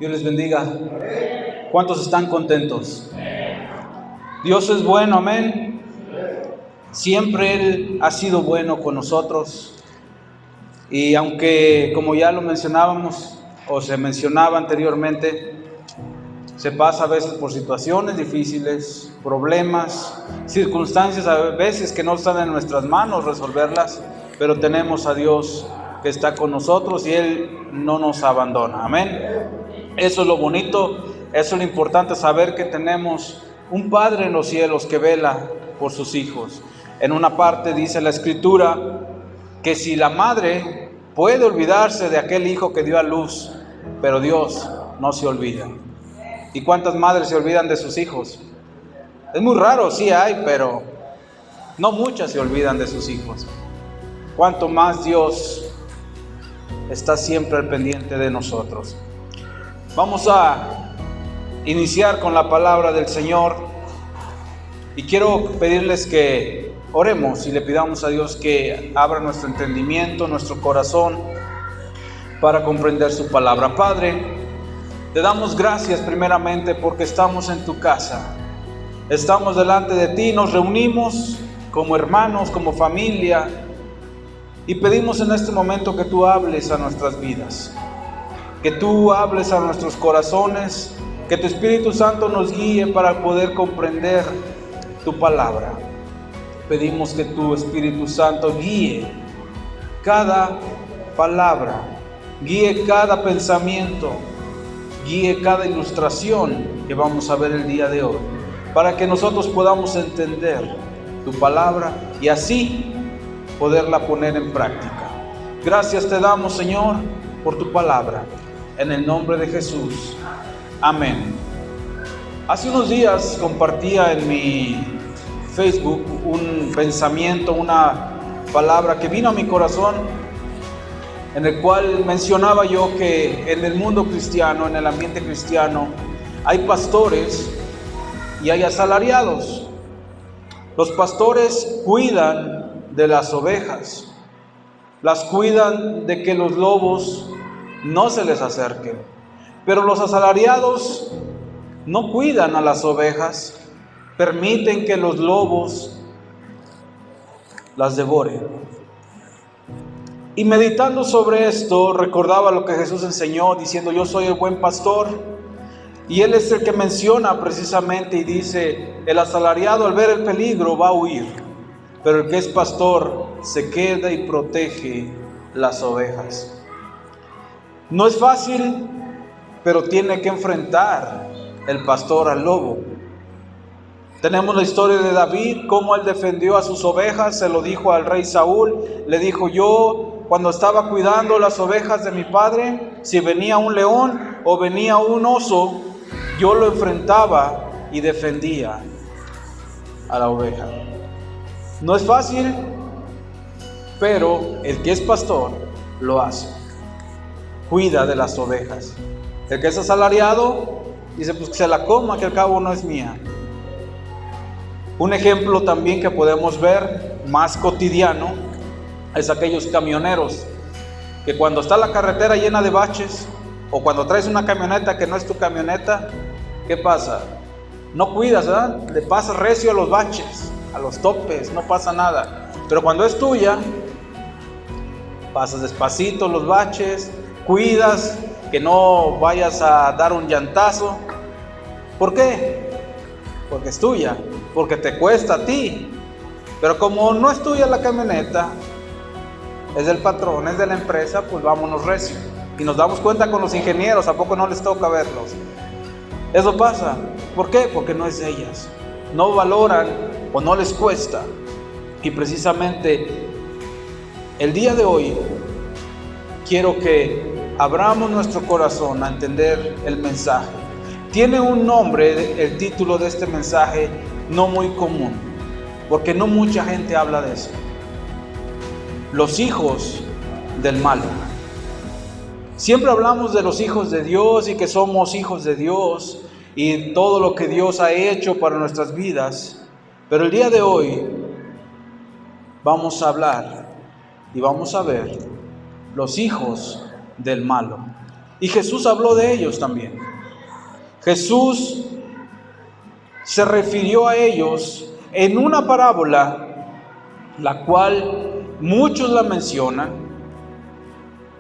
Dios les bendiga. ¿Cuántos están contentos? Dios es bueno, amén. Siempre Él ha sido bueno con nosotros. Y aunque, como ya lo mencionábamos, o se mencionaba anteriormente, se pasa a veces por situaciones difíciles, problemas, circunstancias a veces que no están en nuestras manos resolverlas, pero tenemos a Dios que está con nosotros y Él no nos abandona, amén. Eso es lo bonito, eso es lo importante, saber que tenemos un Padre en los cielos que vela por sus hijos. En una parte dice la Escritura que si la madre puede olvidarse de aquel hijo que dio a luz, pero Dios no se olvida. ¿Y cuántas madres se olvidan de sus hijos? Es muy raro, sí hay, pero no muchas se olvidan de sus hijos. Cuánto más Dios está siempre al pendiente de nosotros. Vamos a iniciar con la palabra del Señor y quiero pedirles que oremos y le pidamos a Dios que abra nuestro entendimiento, nuestro corazón para comprender su palabra. Padre, te damos gracias primeramente porque estamos en tu casa, estamos delante de ti, nos reunimos como hermanos, como familia y pedimos en este momento que tú hables a nuestras vidas. Que tú hables a nuestros corazones, que tu Espíritu Santo nos guíe para poder comprender tu palabra. Pedimos que tu Espíritu Santo guíe cada palabra, guíe cada pensamiento, guíe cada ilustración que vamos a ver el día de hoy, para que nosotros podamos entender tu palabra y así poderla poner en práctica. Gracias te damos, Señor, por tu palabra. En el nombre de Jesús. Amén. Hace unos días compartía en mi Facebook un pensamiento, una palabra que vino a mi corazón, en el cual mencionaba yo que en el mundo cristiano, en el ambiente cristiano, hay pastores y hay asalariados. Los pastores cuidan de las ovejas, las cuidan de que los lobos no se les acerquen, pero los asalariados no cuidan a las ovejas, permiten que los lobos las devoren. Y meditando sobre esto, recordaba lo que Jesús enseñó, diciendo: yo soy el buen pastor, y Él es el que menciona precisamente y dice: el asalariado al ver el peligro va a huir, pero el que es pastor se queda y protege las ovejas. No es fácil, pero tiene que enfrentar el pastor al lobo. Tenemos la historia de David, cómo él defendió a sus ovejas, se lo dijo al rey Saúl, le dijo: yo cuando estaba cuidando las ovejas de mi padre, si venía un león o venía un oso, yo lo enfrentaba y defendía a la oveja. No es fácil, pero el que es pastor lo hace. Cuida de las ovejas. El que es asalariado dice: pues que se la coma, que al cabo no es mía. Un ejemplo también que podemos ver más cotidiano es aquellos camioneros que cuando está la carretera llena de baches, o cuando traes una camioneta que no es tu camioneta, ¿qué pasa? No cuidas, ¿verdad? Le pasas recio a los baches, a los topes, no pasa nada. Pero cuando es tuya, pasas despacito los baches, cuidas que no vayas a dar un llantazo. ¿Por qué? Porque es tuya, porque te cuesta a ti. Pero como no es tuya la camioneta, es del patrón, es de la empresa, pues vámonos recio. Y nos damos cuenta con los ingenieros, ¿a poco no les toca verlos? Eso pasa. ¿Por qué? Porque no es de ellas. No valoran o no les cuesta. Y precisamente el día de hoy quiero que abramos nuestro corazón a entender el mensaje. Tiene un nombre, el título de este mensaje, no muy común, porque no mucha gente habla de eso. Los hijos del malo. Siempre hablamos de los hijos de Dios y que somos hijos de Dios y todo lo que Dios ha hecho para nuestras vidas, pero el día de hoy vamos a hablar y vamos a ver los hijos del malo. Y Jesús habló de ellos también. Jesús se refirió a ellos en una parábola, la cual muchos la mencionan,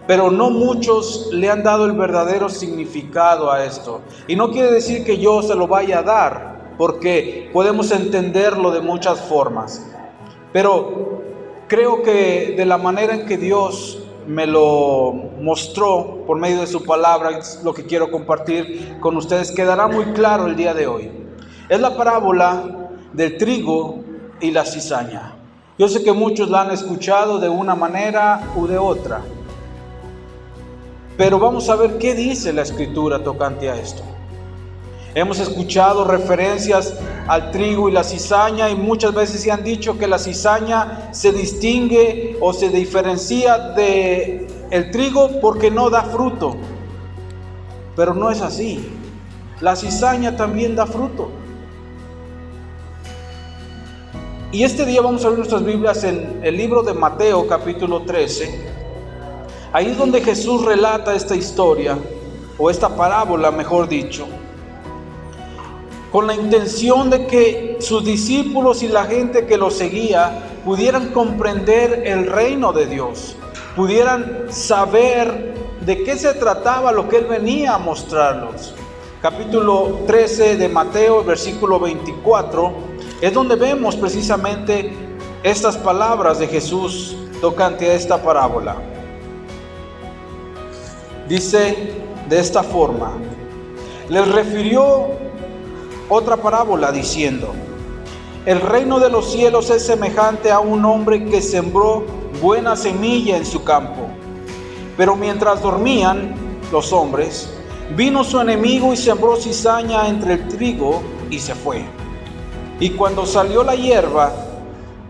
pero no muchos le han dado el verdadero significado a esto. Y no quiere decir que yo se lo vaya a dar, porque podemos entenderlo de muchas formas. Pero creo que de la manera en que Dios me lo mostró por medio de su palabra, es lo que quiero compartir con ustedes, quedará muy claro el día de hoy. Es la parábola del trigo y la cizaña. Yo sé que muchos la han escuchado de una manera u de otra, pero vamos a ver qué dice la Escritura tocante a esto. Hemos escuchado referencias al trigo y la cizaña, y muchas veces se han dicho que la cizaña se distingue o se diferencia de el trigo porque no da fruto. Pero no es así. La cizaña también da fruto. Y este día vamos a ver nuestras Biblias en el libro de Mateo, capítulo 13. Ahí es donde Jesús relata esta historia, o esta parábola, mejor dicho, con la intención de que sus discípulos y la gente que lo seguía pudieran comprender el reino de Dios, pudieran saber de qué se trataba lo que Él venía a mostrarlos. Capítulo 13 de Mateo, versículo 24, es donde vemos precisamente estas palabras de Jesús tocante a esta parábola. Dice de esta forma: les refirió otra parábola diciendo: el reino de los cielos es semejante a un hombre que sembró buena semilla en su campo. Pero mientras dormían los hombres, vino su enemigo y sembró cizaña entre el trigo y se fue. Y cuando salió la hierba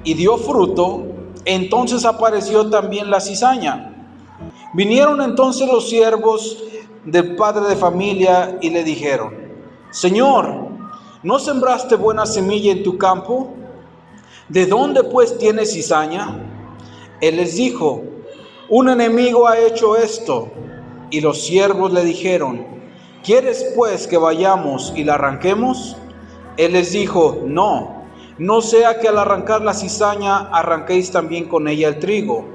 y dio fruto, entonces apareció también la cizaña. Vinieron entonces los siervos del padre de familia y le dijeron: Señor, ¿no sembraste buena semilla en tu campo? ¿De dónde pues tienes cizaña? Él les dijo: un enemigo ha hecho esto. Y los siervos le dijeron: ¿quieres pues que vayamos y la arranquemos? Él les dijo: no sea que al arrancar la cizaña arranquéis también con ella el trigo.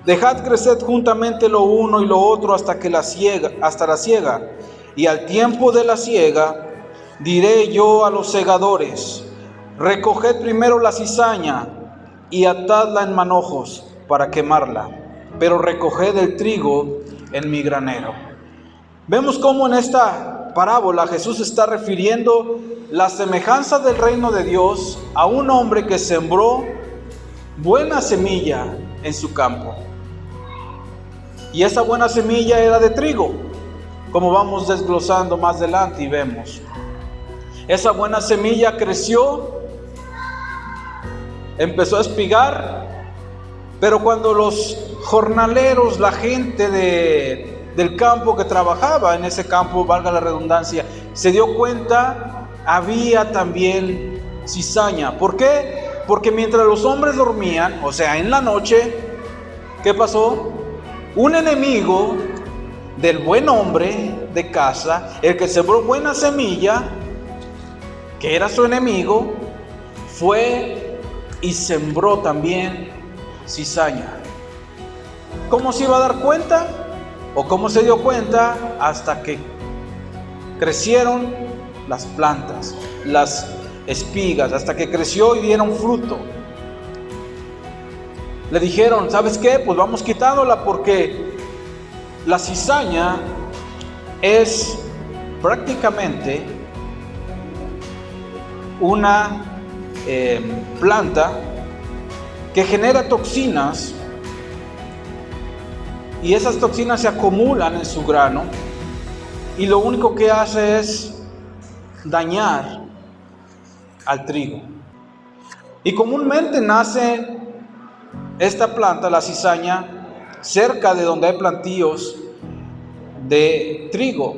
Dejad crecer juntamente lo uno y lo otro hasta la siega. Y al tiempo de la siega diré yo a los segadores: recoged primero la cizaña y atadla en manojos para quemarla, pero recoged el trigo en mi granero. Vemos cómo en esta parábola Jesús está refiriendo la semejanza del reino de Dios a un hombre que sembró buena semilla en su campo. Y esa buena semilla era de trigo, como vamos desglosando más adelante y vemos. Esa buena semilla creció, empezó a espigar, pero cuando los jornaleros, la gente del campo que trabajaba en ese campo, valga la redundancia, se dio cuenta, había también cizaña. ¿Por qué? Porque mientras los hombres dormían, o sea, en la noche, ¿qué pasó? Un enemigo del buen hombre de casa, el que sembró buena semilla, que era su enemigo, fue y sembró también cizaña. ¿Cómo se iba a dar cuenta? ¿O cómo se dio cuenta? Hasta que crecieron las plantas, las espigas, hasta que creció y dieron fruto. Le dijeron: ¿sabes qué? Pues vamos quitándola, porque la cizaña es prácticamente una planta que genera toxinas, y esas toxinas se acumulan en su grano y lo único que hace es dañar al trigo. Y comúnmente nace esta planta, la cizaña, cerca de donde hay plantíos de trigo.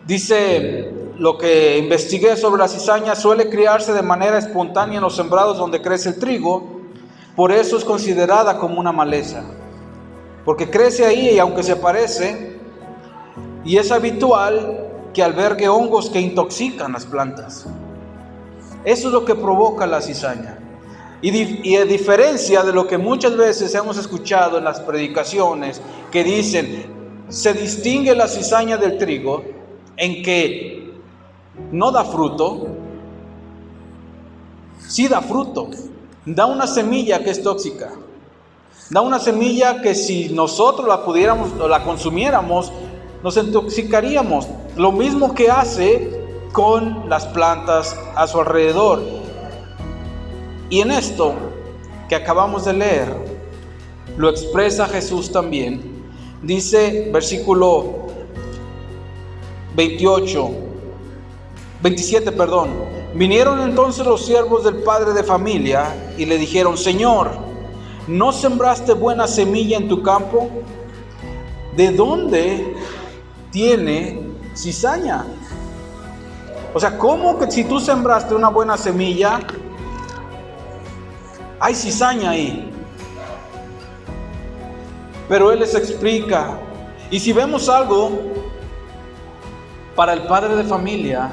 Dice lo que investigué sobre la cizaña: suele criarse de manera espontánea en los sembrados donde crece el trigo, por eso es considerada como una maleza. porque crece ahí y aunque se parece, y es habitual que albergue hongos que intoxican las plantas. Eso es lo que provoca la cizaña. Y a diferencia de lo que muchas veces hemos escuchado en las predicaciones que dicen, se distingue la cizaña del trigo en que no da fruto, sí da fruto, da una semilla que es tóxica, da una semilla que si nosotros la pudiéramos o la consumiéramos, nos intoxicaríamos, lo mismo que hace con las plantas a su alrededor. Y en esto que acabamos de leer, lo expresa Jesús también. Dice versículo 27, vinieron entonces los siervos del padre de familia y le dijeron, Señor, ¿no sembraste buena semilla en tu campo? ¿De dónde tiene cizaña? O sea, ¿cómo que si tú sembraste una buena semilla, hay cizaña ahí? Pero Él les explica. Y si vemos algo, para el padre de familia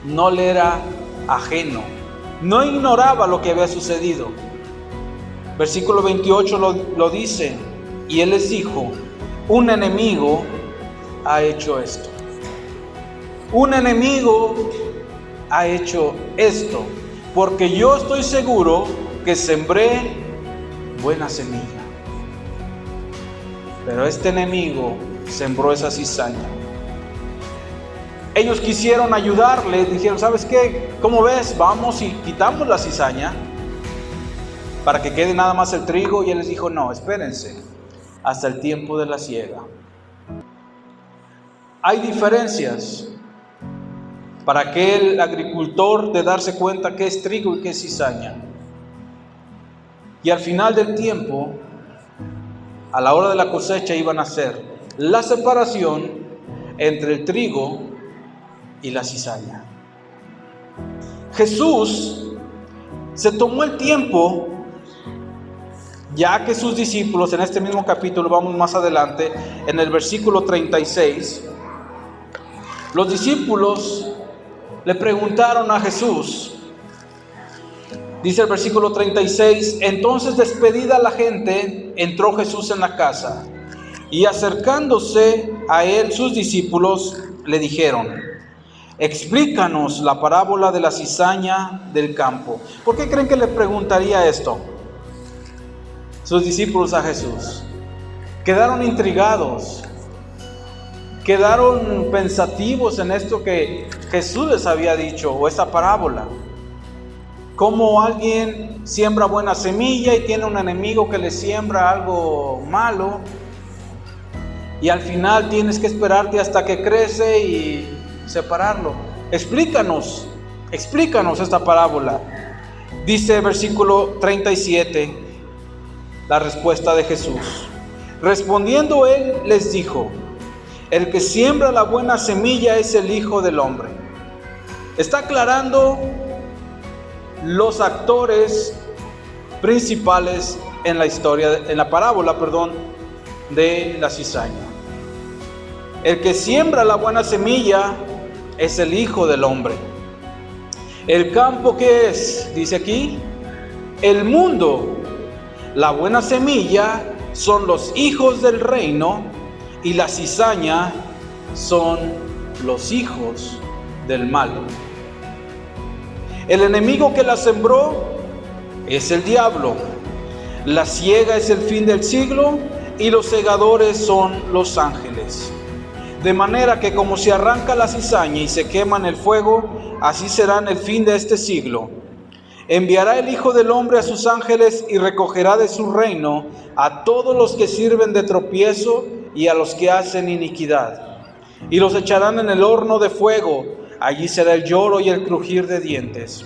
no le era ajeno, no ignoraba lo que había sucedido. Versículo 28 lo dice, y Él les dijo, un enemigo ha hecho esto. Un enemigo ha hecho esto, porque yo estoy seguro que sembré buena semilla. Pero este enemigo sembró esa cizaña. Ellos quisieron ayudarle, dijeron, ¿sabes qué? ¿Cómo ves? Vamos y quitamos la cizaña para que quede nada más el trigo. Y Él les dijo, no, espérense hasta el tiempo de la siega. Hay diferencias para aquel agricultor de darse cuenta qué es trigo y qué es cizaña. Y al final del tiempo, a la hora de la cosecha, iban a hacer la separación entre el trigo y la cizaña. Jesús se tomó el tiempo, ya que sus discípulos, en este mismo capítulo, vamos más adelante, en el versículo 36, los discípulos le preguntaron a Jesús, dice el versículo 36, entonces despedida la gente, entró Jesús en la casa, y acercándose a él sus discípulos le dijeron, explícanos la parábola de la cizaña del campo. ¿Por qué creen que le preguntaría esto sus discípulos a Jesús? Quedaron intrigados, quedaron pensativos en esto que Jesús les había dicho, o esta parábola. Cómo alguien siembra buena semilla y tiene un enemigo que le siembra algo malo, y al final tienes que esperarte hasta que crece y separarlo. Explícanos esta parábola. Dice versículo 37, la respuesta de Jesús. Respondiendo Él les dijo, el que siembra la buena semilla es el Hijo del Hombre. Está aclarando los actores principales en la historia, en la parábola, de la cizaña. El que siembra la buena semilla es el Hijo del Hombre. El campo, ¿qué es? Dice aquí, el mundo. La buena semilla son los hijos del reino y la cizaña son los hijos del mal. El enemigo que la sembró es el diablo. La siega es el fin del siglo y los segadores son los ángeles. De manera que como se arranca la cizaña y se quema en el fuego, así será en el fin de este siglo. Enviará el Hijo del Hombre a sus ángeles y recogerá de su reino a todos los que sirven de tropiezo y a los que hacen iniquidad. Y los echarán en el horno de fuego, allí será el lloro y el crujir de dientes.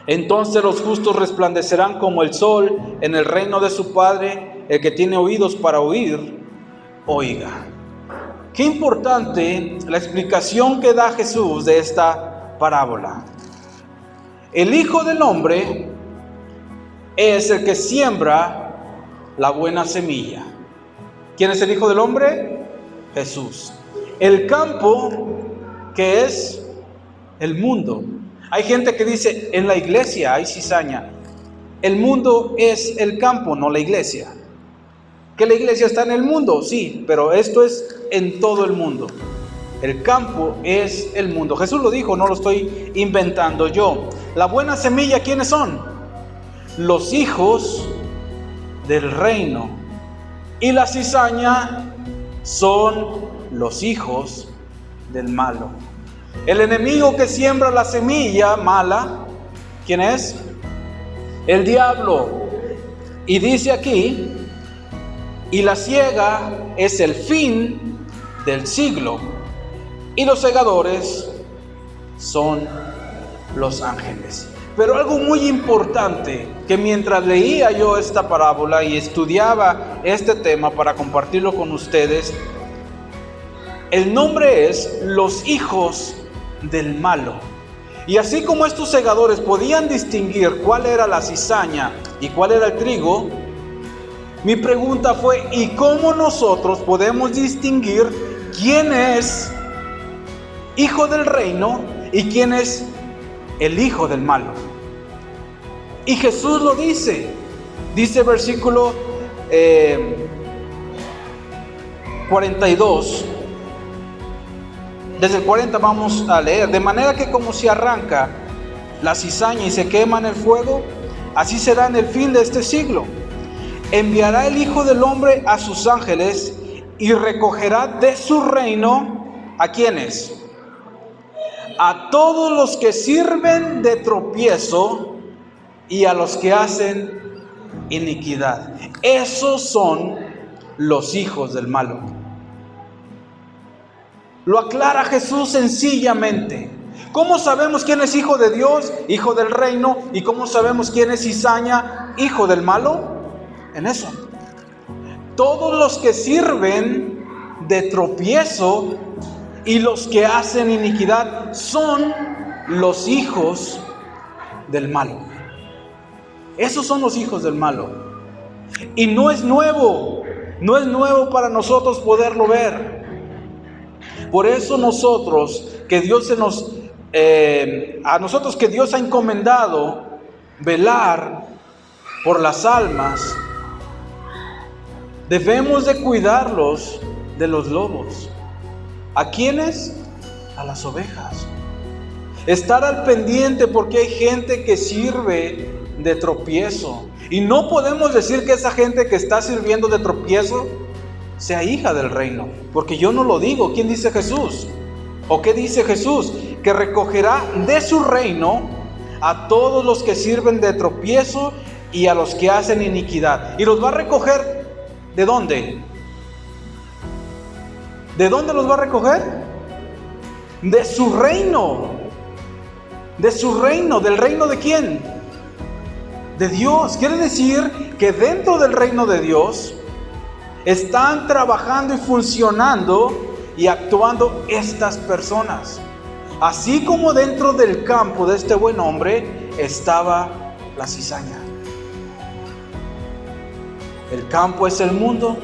Entonces los justos resplandecerán como el sol en el reino de su Padre. El que tiene oídos para oír, oiga. Qué importante la explicación que da Jesús de esta parábola. El Hijo del Hombre es el que siembra la buena semilla. ¿Quién es el Hijo del Hombre? Jesús. El campo, que es el mundo. Hay gente que dice, en la iglesia hay cizaña. El mundo es el campo, no la iglesia. ¿Que la iglesia está en el mundo? Sí, pero esto es en todo el mundo. El campo es el mundo. Jesús lo dijo, no lo estoy inventando yo. La buena semilla, ¿quiénes son? Los hijos del reino. Y la cizaña son los hijos del malo. El enemigo que siembra la semilla mala, ¿quién es? El diablo. Y dice aquí, y la siega es el fin del siglo, y los segadores son los ángeles. Pero algo muy importante, que mientras leía yo esta parábola y estudiaba este tema para compartirlo con ustedes, el nombre es los hijos del malo. Y así como estos segadores podían distinguir cuál era la cizaña y cuál era el trigo, mi pregunta fue, ¿y cómo nosotros podemos distinguir quién es hijo del reino y quién es el hijo del malo? Y Jesús lo dice versículo 42. Desde el 40 vamos a leer. De manera que como se arranca la cizaña y se quema en el fuego, así será en el fin de este siglo. Enviará el Hijo del Hombre a sus ángeles y recogerá de su reino, ¿a quiénes? A todos los que sirven de tropiezo y a los que hacen iniquidad. Esos son los hijos del malo. Lo aclara Jesús sencillamente. ¿Cómo sabemos quién es hijo de Dios, hijo del reino? ¿Y cómo sabemos quién es cizaña, hijo del malo? En eso. Todos los que sirven de tropiezo y los que hacen iniquidad son los hijos del malo. Esos son los hijos del malo. Y no es nuevo para nosotros poderlo ver. Por eso a nosotros que Dios ha encomendado velar por las almas, debemos de cuidarlos de los lobos. ¿A quiénes? A las ovejas. Estar al pendiente porque hay gente que sirve de tropiezo. Y no podemos decir que esa gente que está sirviendo de tropiezo sea hija del reino, porque yo no lo digo. ¿Quién dice Jesús? ¿O qué dice Jesús? Que recogerá de su reino a todos los que sirven de tropiezo y a los que hacen iniquidad. ¿Y los va a recoger de dónde? ¿De dónde los va a recoger? De su reino. De su reino. ¿Del reino de quién? De Dios. Quiere decir que dentro del reino de Dios están trabajando y funcionando y actuando estas personas. Así como dentro del campo de este buen hombre estaba la cizaña. El campo es el mundo,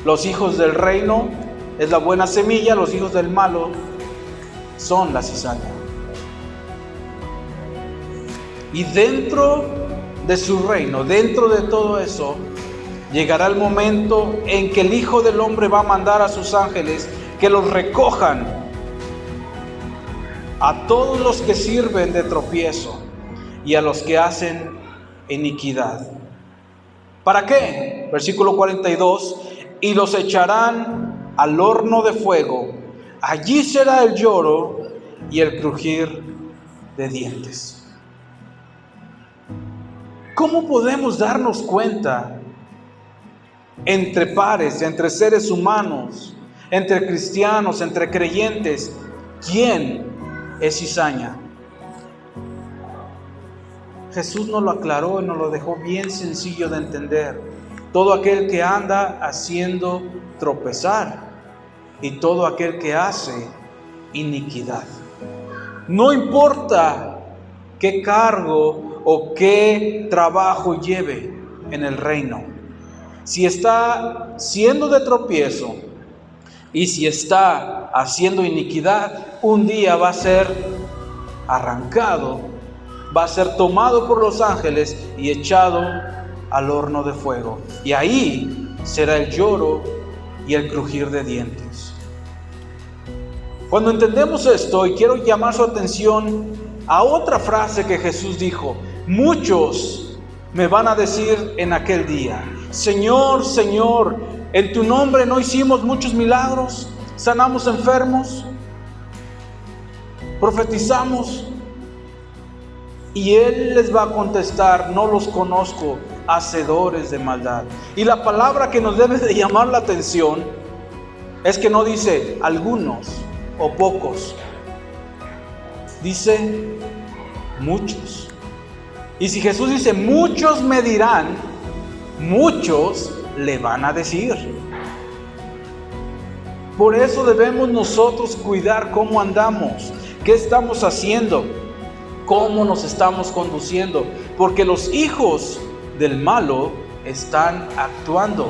los hijos del reino es la buena semilla, los hijos del malo son la cizaña. Y dentro de su reino, dentro de todo eso, llegará el momento en que el Hijo del Hombre va a mandar a sus ángeles que los recojan a todos los que sirven de tropiezo y a los que hacen iniquidad. ¿Para qué? Versículo 42, y los echarán al horno de fuego. Allí será el lloro y el crujir de dientes. ¿Cómo podemos darnos cuenta entre pares, entre seres humanos, entre cristianos, entre creyentes, quién es cizaña? Jesús nos lo aclaró y nos lo dejó bien sencillo de entender. Todo aquel que anda haciendo tropezar y todo aquel que hace iniquidad. No importa qué cargo o qué trabajo lleve en el reino. si está siendo de tropiezo y si está haciendo iniquidad, un día va a ser arrancado, va a ser tomado por los ángeles y echado al horno de fuego. Y ahí será el lloro y el crujir de dientes. Cuando entendemos esto, y quiero llamar su atención a otra frase que Jesús dijo: muchos me van a decir en aquel día: Señor, Señor, en tu nombre no hicimos muchos milagros, sanamos enfermos, profetizamos. Y Él les va a contestar: no los conozco, hacedores de maldad. Y la palabra que nos debe de llamar la atención es que no dice algunos o pocos, dice muchos. Y si Jesús dice muchos me dirán, muchos le van a decir. Por eso debemos nosotros cuidar cómo andamos, qué estamos haciendo, cómo nos estamos conduciendo, porque los hijos del malo están actuando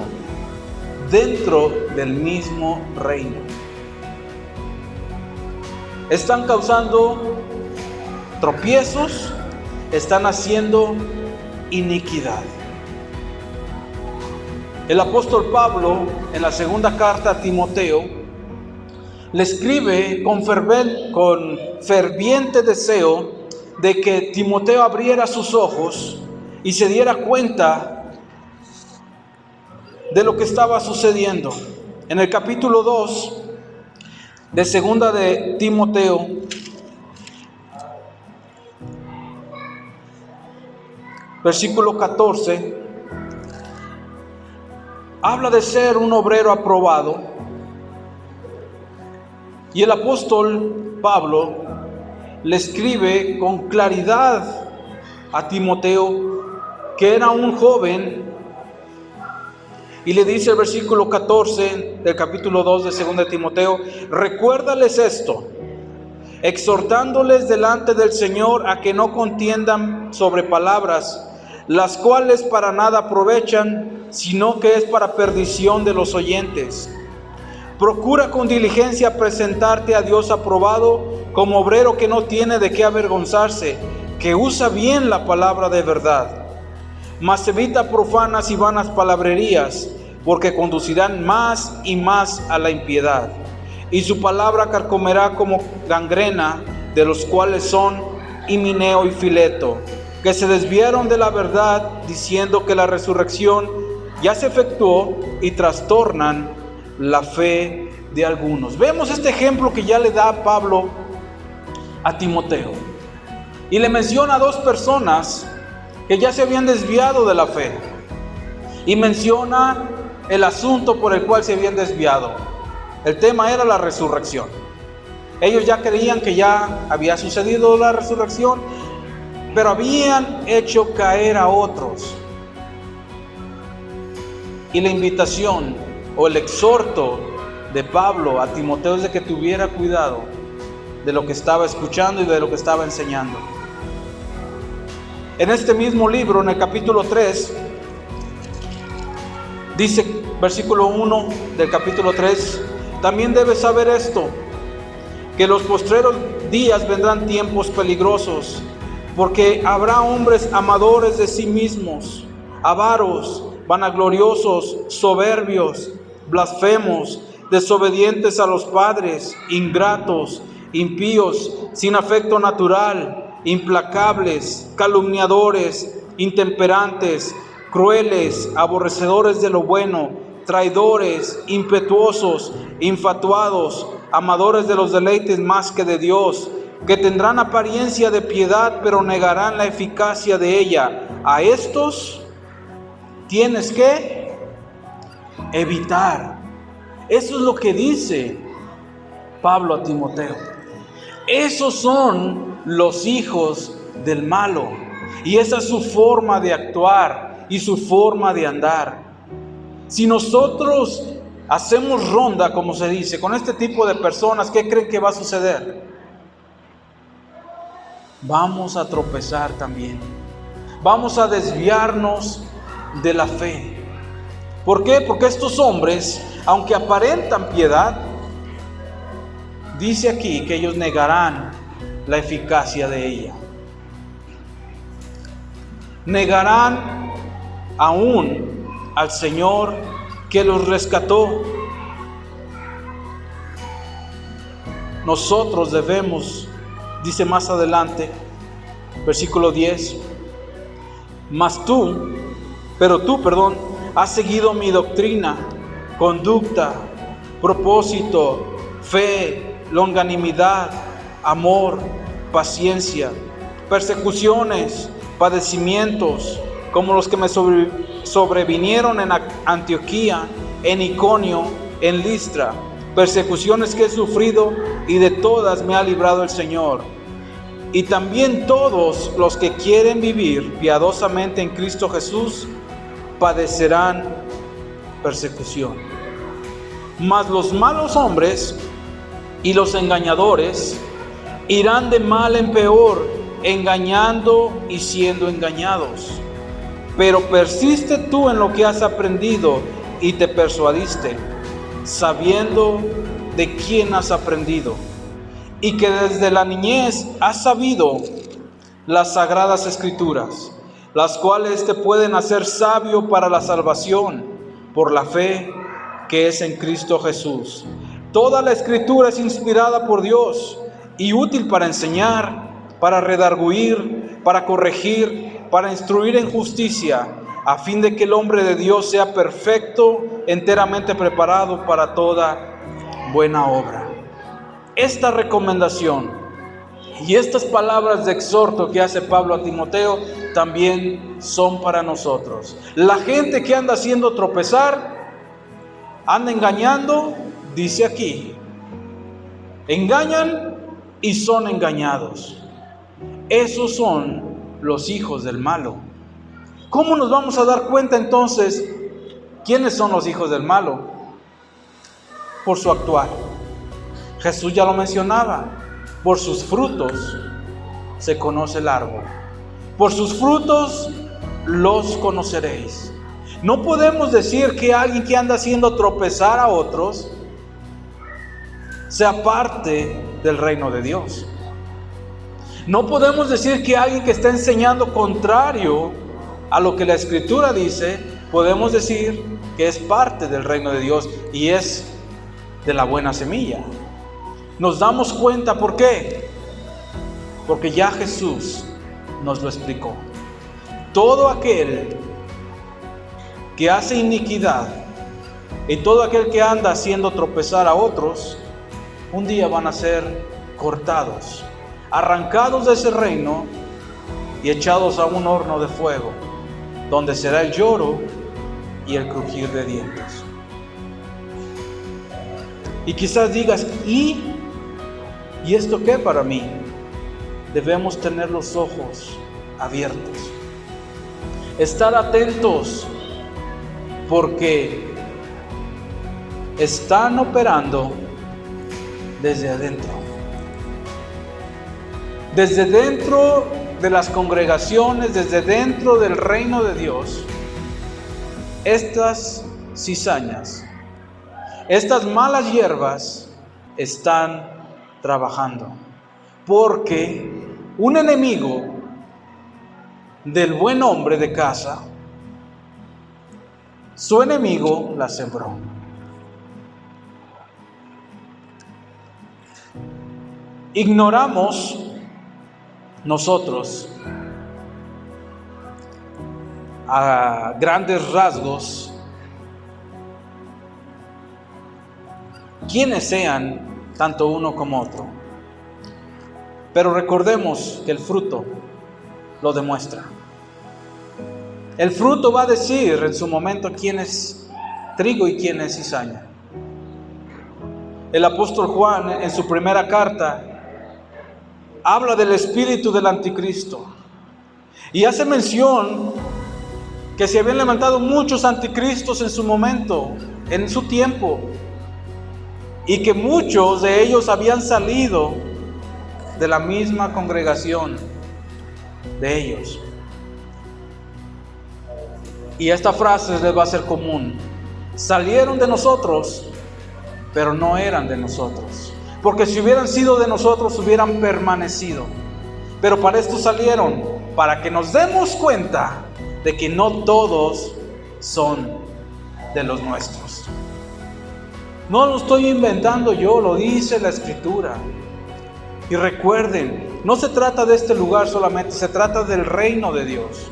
dentro del mismo reino. Están causando tropiezos, están haciendo iniquidad. El apóstol Pablo, en la segunda carta a Timoteo, le escribe con ferviente deseo de que Timoteo abriera sus ojos y se diera cuenta de lo que estaba sucediendo. En el capítulo 2 de segunda de Timoteo, versículo 14, habla de ser un obrero aprobado. Y el apóstol Pablo le escribe con claridad a Timoteo, que era un joven, y le dice el versículo 14 del capítulo 2 de 2 de Timoteo: recuérdales esto, exhortándoles delante del Señor a que no contiendan sobre palabras, las cuales para nada aprovechan, sino que es para perdición de los oyentes. Procura con diligencia presentarte a Dios aprobado, como obrero que no tiene de qué avergonzarse, que usa bien la palabra de verdad. Mas evita profanas y vanas palabrerías, porque conducirán más y más a la impiedad. Y su palabra carcomerá como gangrena, de los cuales son Himeneo y Fileto, que se desviaron de la verdad, diciendo que la resurrección ya se efectuó, y trastornan la fe de algunos. Vemos este ejemplo que ya le da Pablo a Timoteo. Y le menciona a dos personas que ya se habían desviado de la fe. Y menciona el asunto por el cual se habían desviado. El tema era la resurrección. Ellos ya creían que ya había sucedido la resurrección, pero habían hecho caer a otros. Y la invitación o el exhorto de Pablo a Timoteo es de que tuviera cuidado de lo que estaba escuchando y de lo que estaba enseñando. En este mismo libro, en el capítulo 3, dice, versículo 1 del capítulo 3, también debes saber esto, que en los postreros días vendrán tiempos peligrosos, porque habrá hombres amadores de sí mismos, avaros, vanagloriosos, soberbios, blasfemos, desobedientes a los padres, ingratos, impíos, sin afecto natural, implacables, calumniadores, intemperantes, crueles, aborrecedores de lo bueno, traidores, impetuosos, infatuados, amadores de los deleites más que de Dios, que tendrán apariencia de piedad, pero negarán la eficacia de ella. A estos tienes que evitar. Eso es lo que dice Pablo a Timoteo. Esos son los hijos del malo, y esa es su forma de actuar y su forma de andar. Si nosotros hacemos ronda, como se dice, con este tipo de personas, ¿qué creen que va a suceder? Vamos a tropezar también. Vamos a desviarnos de la fe. ¿Por qué? Porque estos hombres, aunque aparentan piedad, dice aquí que ellos negarán la eficacia de ella. Negarán aún al Señor que los rescató. Nosotros debemos, dice más adelante, versículo 10, pero tú, has seguido mi doctrina, conducta, propósito, fe, longanimidad, amor, paciencia, persecuciones, padecimientos, como los que me sobrevinieron en Antioquía, en Iconio, en Listra, persecuciones que he sufrido y de todas me ha librado el Señor. Y también todos los que quieren vivir piadosamente en Cristo Jesús padecerán persecución. Mas los malos hombres y los engañadores irán de mal en peor, engañando y siendo engañados. Pero persiste tú en lo que has aprendido y te persuadiste, sabiendo de quién has aprendido, y que desde la niñez has sabido las sagradas escrituras, las cuales te pueden hacer sabio para la salvación por la fe que es en Cristo Jesús. Toda la escritura es inspirada por Dios y útil para enseñar, para redarguir, para corregir, para instruir en justicia, a fin de que el hombre de Dios sea perfecto, enteramente preparado para toda buena obra. Esta recomendación y estas palabras de exhorto que hace Pablo a Timoteo también son para nosotros. La gente que anda haciendo tropezar, anda engañando, dice aquí, engañan y son engañados. Esos son los hijos del malo. ¿Cómo nos vamos a dar cuenta entonces quiénes son los hijos del malo? Por su actuar. Jesús ya lo mencionaba. Por sus frutos se conoce el árbol. Por sus frutos los conoceréis. No podemos decir que alguien que anda haciendo tropezar a otros sea parte del reino de Dios. No podemos decir que alguien que está enseñando contrario a lo que la Escritura dice, podemos decir que es parte del reino de Dios y es de la buena semilla. Nos damos cuenta, ¿por qué? Porque ya Jesús nos lo explicó. Todo aquel que hace iniquidad y todo aquel que anda haciendo tropezar a otros, un día van a ser cortados, arrancados de ese reino y echados a un horno de fuego, donde será el lloro y el crujir de dientes. Y quizás digas, ¿y esto qué para mí? Debemos tener los ojos abiertos, estar atentos, porque están operando desde adentro. Desde dentro de las congregaciones, desde dentro del reino de Dios, estas cizañas, estas malas hierbas están trabajando, porque un enemigo del buen hombre de casa, su enemigo la sembró. Ignoramos nosotros a grandes rasgos quiénes sean tanto uno como otro, pero recordemos que el fruto lo demuestra. El fruto va a decir en su momento quién es trigo y quién es cizaña. El apóstol Juan en su primera carta habla del espíritu del anticristo y hace mención que se habían levantado muchos anticristos en su momento, en su tiempo, y que muchos de ellos habían salido de la misma congregación de ellos. Y esta frase les va a ser común salieron de nosotros, pero no eran de nosotros. Porque si hubieran sido de nosotros, hubieran permanecido. Pero para esto salieron, para que nos demos cuenta de que no todos son de los nuestros. No lo estoy inventando yo, lo dice la Escritura. Y recuerden, no se trata de este lugar solamente, se trata del reino de Dios.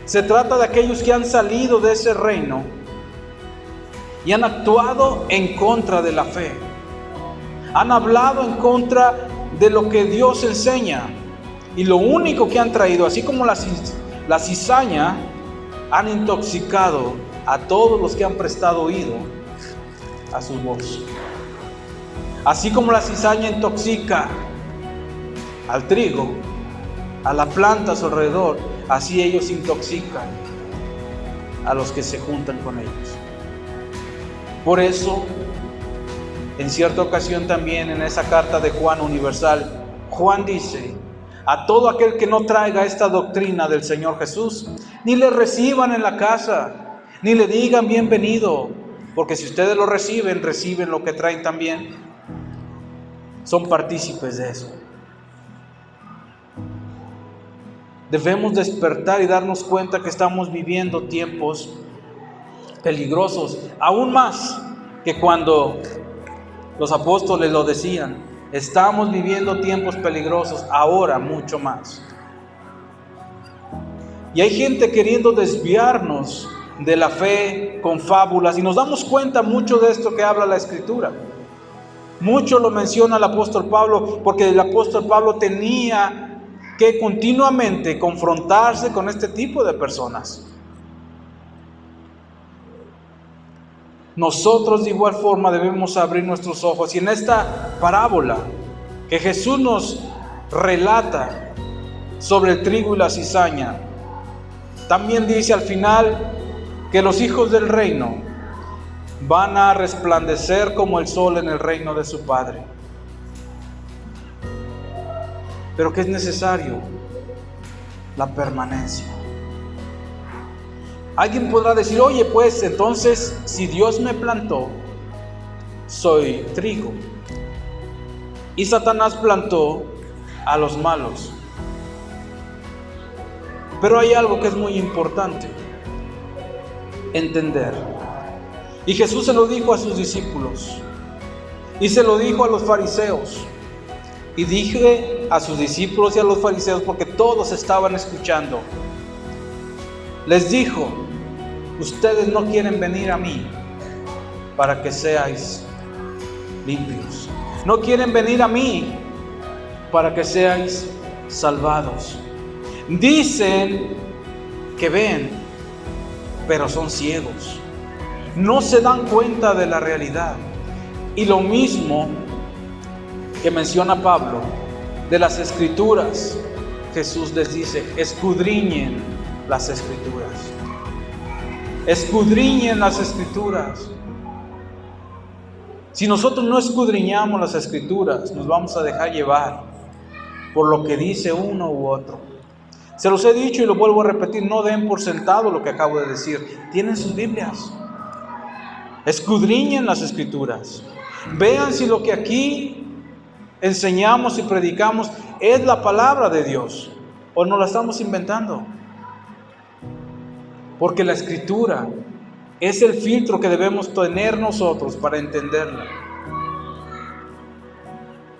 Se trata de aquellos que han salido de ese reino y han actuado en contra de la fe. Han hablado en contra de lo que Dios enseña. Y lo único que han traído, así como la cizaña, han intoxicado a todos los que han prestado oído a su voz. Así como la cizaña intoxica al trigo, a la planta a su alrededor, así ellos intoxican a los que se juntan con ellos. Por eso, en cierta ocasión también en esa carta de Juan universal, Juan dice: a todo aquel que no traiga esta doctrina del Señor Jesús, ni le reciban en la casa, ni le digan bienvenido, porque si ustedes lo reciben, reciben lo que traen también. Son partícipes de eso. Debemos despertar y darnos cuenta que estamos viviendo tiempos peligrosos, aún más que cuando los apóstoles lo decían. Estamos viviendo tiempos peligrosos, ahora mucho más. Y hay gente queriendo desviarnos de la fe con fábulas, y nos damos cuenta mucho de esto que habla la Escritura. Mucho lo menciona el apóstol Pablo, porque el apóstol Pablo tenía que continuamente confrontarse con este tipo de personas. Nosotros de igual forma debemos abrir nuestros ojos, y en esta parábola que Jesús nos relata sobre el trigo y la cizaña, también dice al final que los hijos del reino van a resplandecer como el sol en el reino de su Padre. Pero ¿qué es necesario? La permanencia. Alguien podrá decir: oye, pues entonces si Dios me plantó, soy trigo, y Satanás plantó a los malos. Pero hay algo que es muy importante entender, y Jesús se lo dijo a sus discípulos, y se lo dijo a los fariseos. Y dije a sus discípulos y a los fariseos porque todos estaban escuchando. Les dijo: ustedes no quieren venir a mí para que seáis limpios. No quieren venir a mí para que seáis salvados. Dicen que ven, pero son ciegos. No se dan cuenta de la realidad. Y lo mismo que menciona Pablo de las Escrituras, Jesús les dice: escudriñen las Escrituras. Escudriñen las Escrituras. Si nosotros no escudriñamos las Escrituras, nos vamos a dejar llevar por lo que dice uno u otro. Se los he dicho y lo vuelvo a repetir: no den por sentado lo que acabo de decir. Tienen sus Biblias. Escudriñen las Escrituras. Vean si lo que aquí enseñamos y predicamos es la palabra de Dios o no la estamos inventando. Porque la Escritura es el filtro que debemos tener nosotros para entenderla.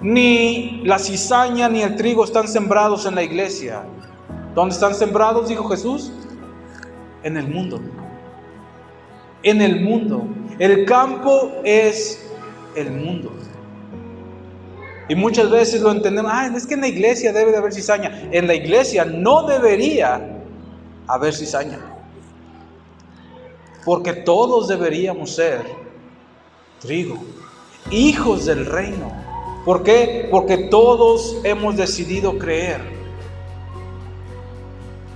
Ni la cizaña ni el trigo están sembrados en la iglesia. ¿Dónde están sembrados? Dijo Jesús. En el mundo. En el mundo. El campo es el mundo. Y muchas veces lo entendemos: es que en la iglesia debe de haber cizaña. En la iglesia no debería haber cizaña, porque todos deberíamos ser trigo, hijos del reino. ¿Por qué? Porque todos hemos decidido creer.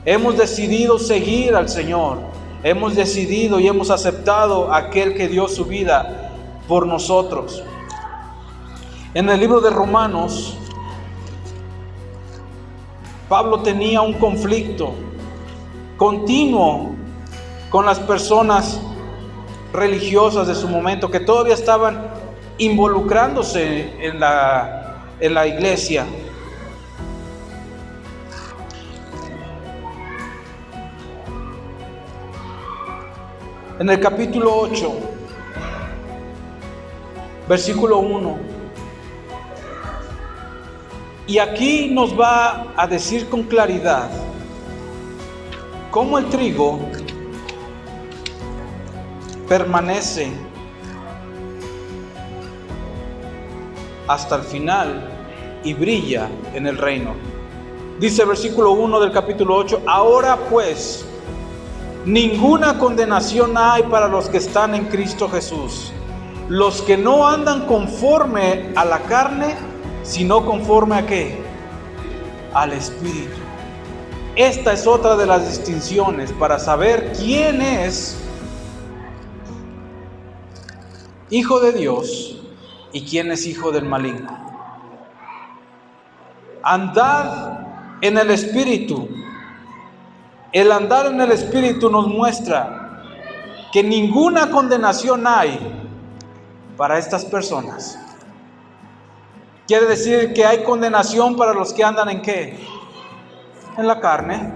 Hemos decidido seguir al Señor. Hemos decidido y hemos aceptado a aquel que dio su vida por nosotros. En el libro de Romanos, Pablo tenía un conflicto continuo con las personas religiosas de su momento que todavía estaban involucrándose en la iglesia. En el capítulo 8, versículo 1. Y aquí nos va a decir con claridad cómo el trigo permanece hasta el final y brilla en el reino. Dice el versículo 1 del capítulo 8: ahora pues, ninguna condenación hay para los que están en Cristo Jesús, los que no andan conforme a la carne, sino conforme a ¿qué? Al Espíritu. Esta es otra de las distinciones para saber quién es hijo de Dios y quién es hijo del maligno. Andad en el Espíritu. El andar en el Espíritu nos muestra que ninguna condenación hay para estas personas. Quiere decir que hay condenación para los que andan ¿en qué? En la carne.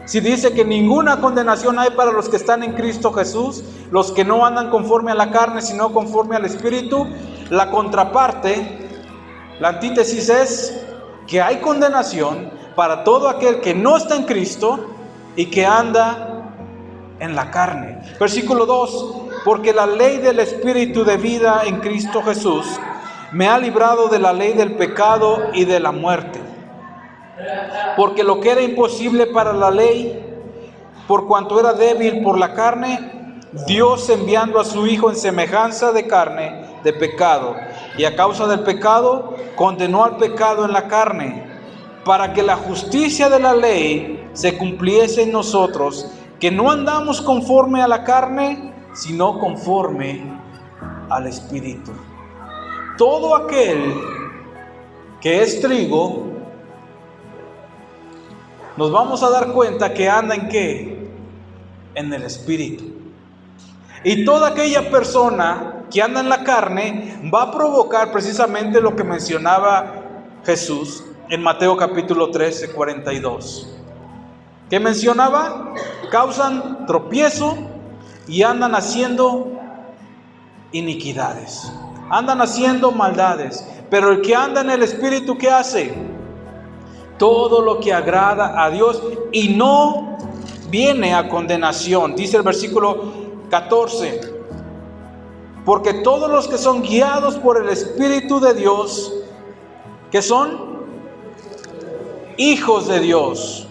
Si dice que ninguna condenación hay para los que están en Cristo Jesús, los que no andan conforme a la carne, sino conforme al Espíritu, la contraparte, la antítesis es que hay condenación para todo aquel que no está en Cristo y que anda en la carne. Versículo 2: porque la ley del Espíritu de vida en Cristo Jesús me ha librado de la ley del pecado y de la muerte. Porque lo que era imposible para la ley, por cuanto era débil por la carne, Dios, enviando a su Hijo en semejanza de carne, de pecado, y a causa del pecado, condenó al pecado en la carne, para que la justicia de la ley se cumpliese en nosotros, que no andamos conforme a la carne, sino conforme al Espíritu. Todo aquel que es trigo, nos vamos a dar cuenta que anda ¿en qué? En el Espíritu. Y toda aquella persona que anda en la carne va a provocar precisamente lo que mencionaba Jesús en Mateo capítulo 13, 42. ¿Qué mencionaba? Causan tropiezo y andan haciendo iniquidades. Andan haciendo maldades. Pero el que anda en el Espíritu, ¿qué hace? Todo lo que agrada a Dios y no viene a condenación. Dice el versículo 14: porque todos los que son guiados por el Espíritu de Dios, ¿qué son? Hijos de Dios.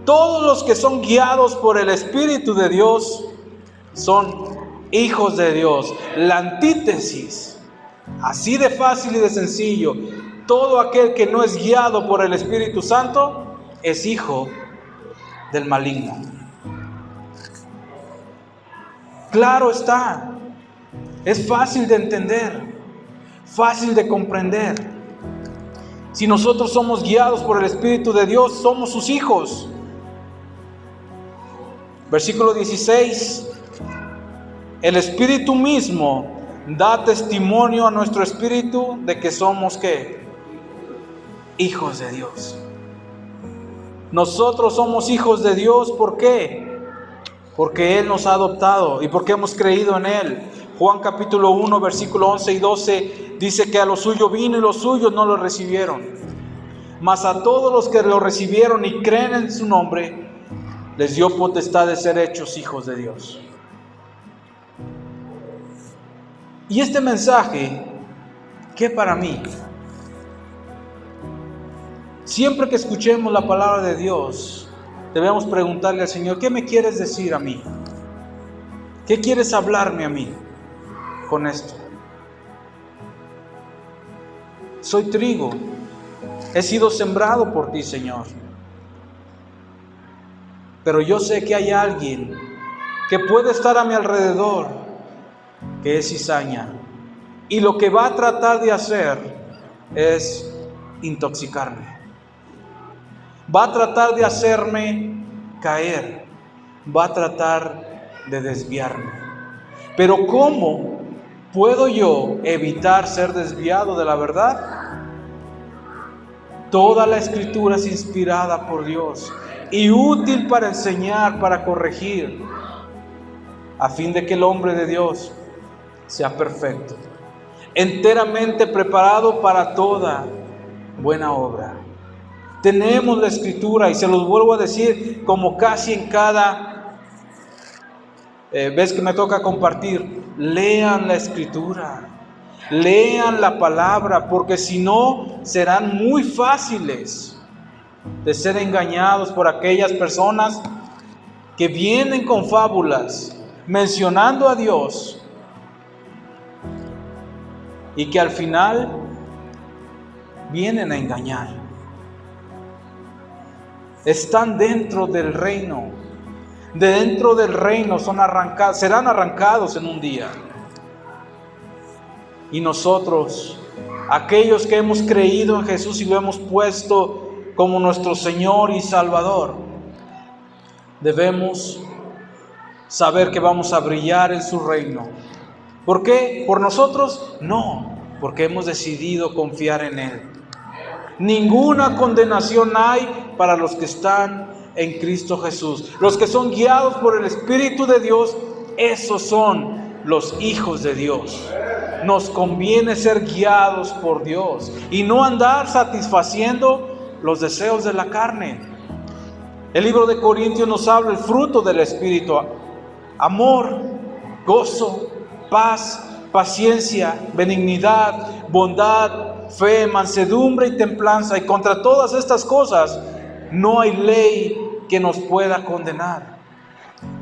Todos los que son guiados por el Espíritu de Dios son hijos de Dios. La antítesis, así de fácil y de sencillo: todo aquel que no es guiado por el Espíritu Santo es hijo del maligno. Claro está, es fácil de entender, fácil de comprender. Si nosotros somos guiados por el Espíritu de Dios, somos sus hijos. Versículo 16: el Espíritu mismo da testimonio a nuestro espíritu de que somos ¿qué? Hijos de Dios. Nosotros somos hijos de Dios, ¿por qué? Porque Él nos ha adoptado y porque hemos creído en Él. Juan capítulo 1, versículo 11 y 12 dice que a los suyos vino y los suyos no lo recibieron. Mas a todos los que lo recibieron y creen en su nombre, les dio potestad de ser hechos hijos de Dios. Y este mensaje, ¿qué para mí? Siempre que escuchemos la palabra de Dios, debemos preguntarle al Señor: ¿qué me quieres decir a mí? ¿Qué quieres hablarme a mí con esto? Soy trigo, he sido sembrado por ti, Señor. Pero yo sé que hay alguien que puede estar a mi alrededor, que es cizaña, y lo que va a tratar de hacer es intoxicarme. Va a tratar de hacerme caer. va a tratar de desviarme. Pero ¿cómo puedo yo evitar ser desviado de la verdad? Toda la Escritura es inspirada por Dios y útil para enseñar, para corregir, a fin de que el hombre de Dios sea perfecto, enteramente preparado para toda buena obra. Tenemos la Escritura, y se los vuelvo a decir como casi en cada vez que me toca compartir: lean la Escritura, lean la palabra, porque si no serán muy fáciles de ser engañados por aquellas personas que vienen con fábulas mencionando a Dios y que al final vienen a engañar. Están dentro del reino. Dentro del reino serán arrancados en un día. Y nosotros, aquellos que hemos creído en Jesús y lo hemos puesto como nuestro Señor y Salvador, debemos saber que vamos a brillar en su reino. ¿Por qué? ¿Por nosotros? No, porque hemos decidido confiar en Él. Ninguna condenación hay para los que están en Cristo Jesús. Los que son guiados por el Espíritu de Dios, esos son los hijos de Dios. Nos conviene ser guiados por Dios y no andar satisfaciendo los deseos de la carne. El libro de Corintios nos habla el fruto del Espíritu: amor, gozo, paz, paciencia, benignidad, bondad, fe, mansedumbre y templanza. Y contra todas estas cosas no hay ley que nos pueda condenar.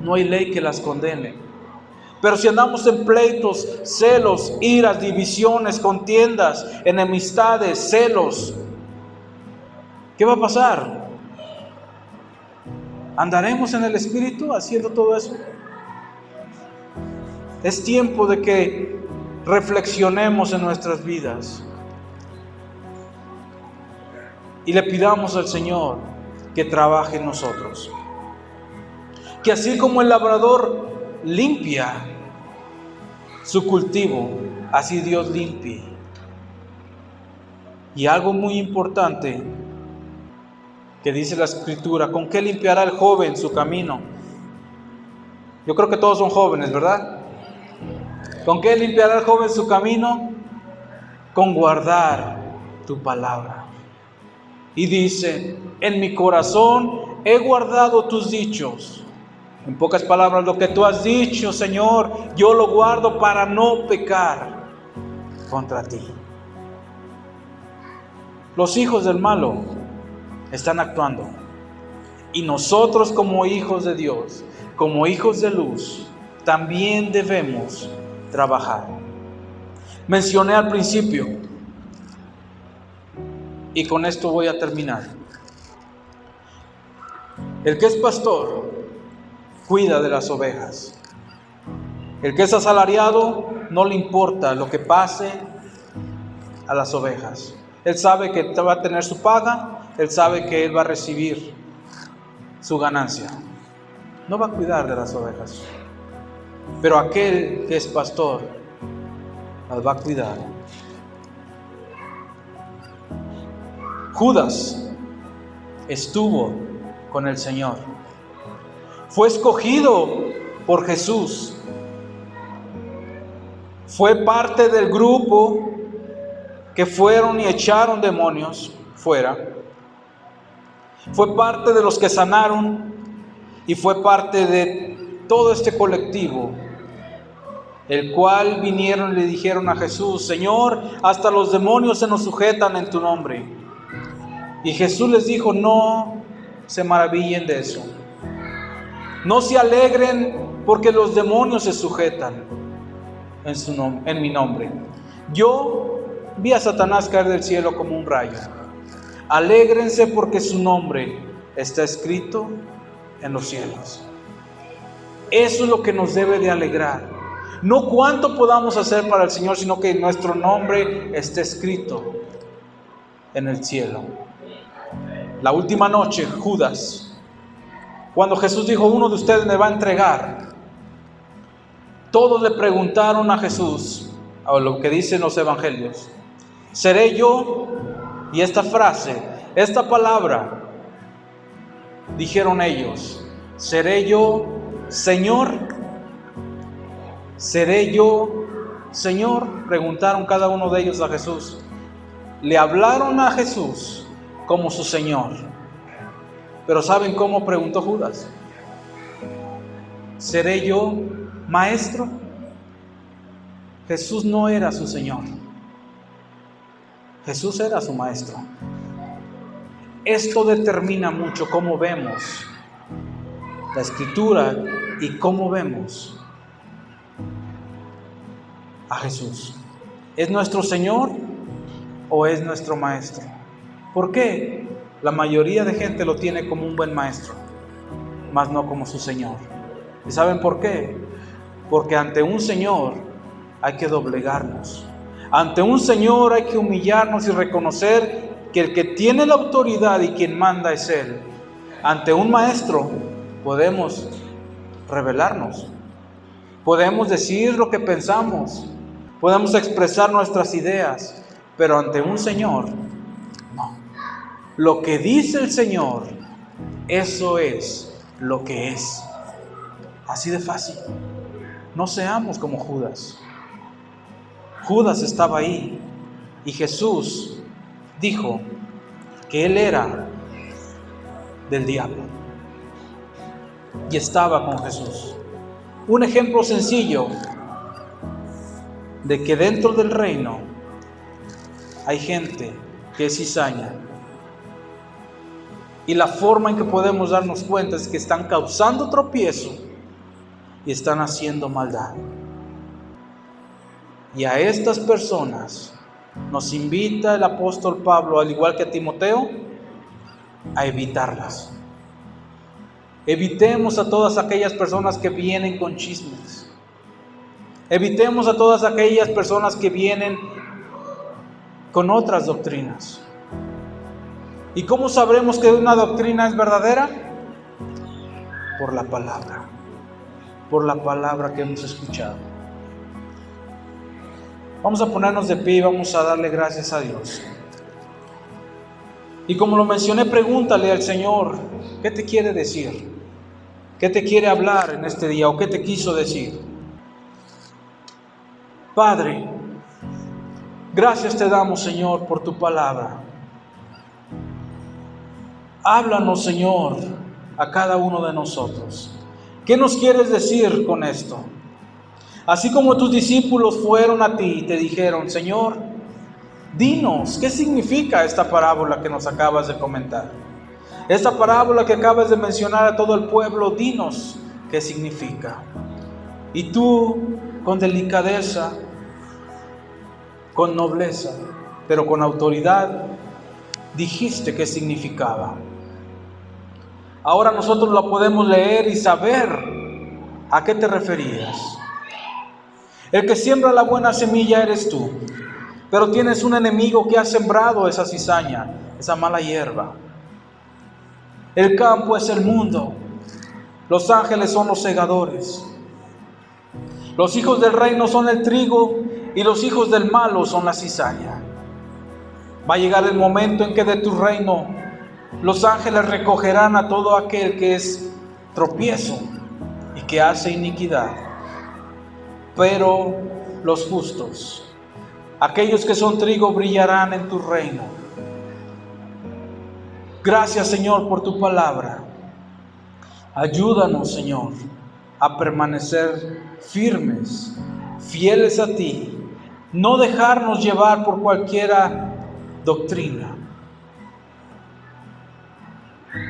No hay ley que las condene. Pero si andamos en pleitos, celos, iras, divisiones, contiendas, enemistades, celos, ¿qué va a pasar? ¿Andaremos en el Espíritu haciendo todo eso? Es tiempo de que reflexionemos en nuestras vidas y le pidamos al Señor que trabaje en nosotros. Que así como el labrador limpia su cultivo, así Dios limpie. Y algo muy importante que dice la Escritura: ¿con qué limpiará el joven su camino? Yo creo que todos son jóvenes, ¿verdad? ¿Con qué limpiará el joven su camino? Con guardar tu palabra. Y dice: en mi corazón he guardado tus dichos. En pocas palabras, lo que tú has dicho, Señor, yo lo guardo para no pecar contra ti. Los hijos del malo están actuando. Y nosotros, como hijos de Dios, como hijos de luz, también debemos trabajar. Mencioné al principio, y con esto voy a terminar: el que es pastor cuida de las ovejas. El que es asalariado no le importa lo que pase a las ovejas. Él sabe que va a tener su paga, él sabe que él va a recibir su ganancia. No va a cuidar de las ovejas. Pero aquel que es pastor las va a cuidar. Judas estuvo con el Señor. Fue escogido por Jesús. Fue parte del grupo que fueron y echaron demonios fuera. Fue parte de los que sanaron y fue parte de todo este colectivo, el cual vinieron y le dijeron a Jesús: Señor, hasta los demonios se nos sujetan en tu nombre. Y Jesús les dijo: no se maravillen de eso. No se alegren porque los demonios se sujetan en mi nombre. Yo vi a Satanás caer del cielo como un rayo. Alégrense porque su nombre está escrito en los cielos. Eso es lo que nos debe de alegrar. No cuánto podamos hacer para el Señor, sino que nuestro nombre esté escrito en el cielo. La última noche, Judas Cuando Jesús dijo, uno de ustedes me va a entregar, todos le preguntaron a Jesús, a lo que dicen los evangelios, ¿seré yo? Y esta frase, esta palabra, dijeron ellos, ¿seré yo, Señor? ¿Seré yo, Señor? Preguntaron cada uno de ellos a Jesús. Le hablaron a Jesús como su Señor. Pero ¿saben cómo preguntó Judas? ¿Seré yo, Maestro? Jesús no era su Señor. Jesús era su Maestro. Esto determina mucho cómo vemos la Escritura y cómo vemos a Jesús. ¿Es nuestro Señor o es nuestro Maestro? ¿Por qué? La mayoría de gente lo tiene como un buen maestro, mas no como su Señor. ¿Y saben por qué? Porque ante un Señor hay que doblegarnos. Ante un Señor hay que humillarnos y reconocer que el que tiene la autoridad y quien manda es Él. Ante un maestro podemos rebelarnos, podemos decir lo que pensamos, podemos expresar nuestras ideas, pero ante un Señor, no. Lo que dice el Señor, eso es lo que es. Así de fácil. No seamos como Judas. Judas estaba ahí y Jesús dijo que él era del diablo y estaba con Jesús. Un ejemplo sencillo de que dentro del reino hay gente que es cizaña, y la forma en que podemos darnos cuenta es que están causando tropiezo y están haciendo maldad. Y a estas personas nos invita el apóstol Pablo, al igual que a Timoteo, a evitarlas. Evitemos a todas aquellas personas que vienen con chismes. Evitemos a todas aquellas personas que vienen con otras doctrinas. ¿Y cómo sabremos que una doctrina es verdadera? Por la palabra que hemos escuchado. Vamos a ponernos de pie y vamos a darle gracias a Dios. Y como lo mencioné, pregúntale al Señor, ¿qué te quiere decir? ¿Qué te quiere hablar en este día o qué te quiso decir? Padre, gracias te damos, Señor, por tu palabra. Háblanos, Señor, a cada uno de nosotros. ¿Qué nos quieres decir con esto? Así como tus discípulos fueron a ti y te dijeron, Señor, dinos, ¿qué significa esta parábola que nos acabas de comentar? Esta parábola que acabas de mencionar a todo el pueblo, dinos qué significa. Y tú, con delicadeza, con nobleza, pero con autoridad, dijiste qué significaba. Ahora nosotros la podemos leer y saber a qué te referías. El que siembra la buena semilla eres tú, pero tienes un enemigo que ha sembrado esa cizaña, esa mala hierba. El campo es el mundo, los ángeles son los segadores. Los hijos del reino son el trigo y los hijos del malo son la cizaña. Va a llegar el momento en que de tu reino los ángeles recogerán a todo aquel que es tropiezo y que hace iniquidad. Pero los justos, aquellos que son trigo, brillarán en tu reino. Gracias, Señor, por tu palabra. Ayúdanos, Señor, a permanecer firmes, fieles a ti, no dejarnos llevar por cualquiera doctrina.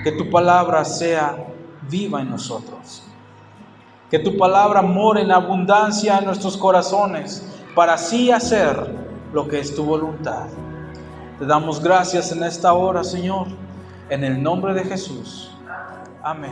Que tu palabra sea viva en nosotros. Que tu palabra more en abundancia en nuestros corazones para así hacer lo que es tu voluntad. Te damos gracias en esta hora, Señor, en el nombre de Jesús. Amén.